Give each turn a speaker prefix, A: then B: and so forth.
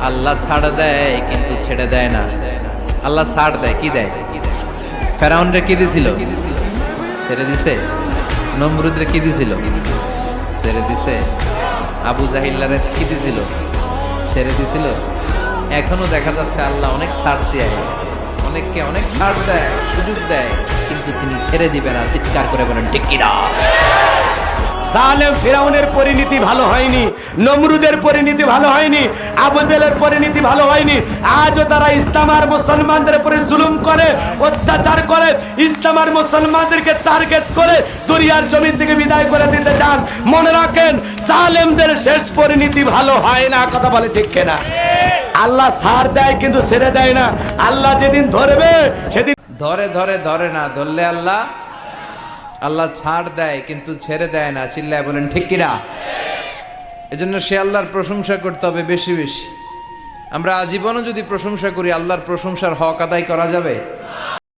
A: আল্লাহ ছাড় দেয় কিন্তু ছেড়ে দেয় না। আল্লাহ ছাড় দেয়, কি দেয়? ফেরাউনরে কি দিছিল? ছেড়ে দিছে। নমরুদরে কি দিছিল? ছেড়ে দিছে। আবু জাহিল্লারে কি দিছিল? ছেড়ে দিছিল। এখনো দেখা যাচ্ছে আল্লাহ অনেক ছাড় দেয়, অনেককে অনেক ছাড় দেয়, সুযোগ দেয়, কিন্তু তিনি ছেড়ে দিবে না। চিৎকার করে বলেন ঠিক কিনা?
B: জালেম ফিরাউনের পরিণতি ভালো হয়নি, নমরুদের পরিণতি ভালো হয়নি, আবু জেহেলের পরিণতি ভালো হয়নি। আজও তারা ইসলাম আর মুসলমানদের উপরে জুলুম করে, অত্যাচার করে, ইসলাম আর মুসলমানদেরকে টার্গেট করে দুনিয়ার জমি থেকে বিদায় করে দিতে চান। মনে রাখেন, জালেমদের শেষ পরিণতি ভালো হয় না। কথা বলে ঠিক কিনা? আল্লাহ ছাড় দেয় কিন্তু ছেড়ে দেয় না। আল্লাহ যেদিন ধরবে সেদিন
A: ধরে ধরে ধরে না, ধরলে আল্লাহ আল্লাহ ছাড় দেয় কিন্তু ছেড়ে দেয় না। চিল্লায় বলেন ঠিক কিনা? এজন্য সে আল্লাহর প্রশংসা করতে হবে বেশি বেশি। আমরা আজীবনও যদি প্রশংসা করি, আল্লাহর প্রশংসার হক আদায় করা যাবে?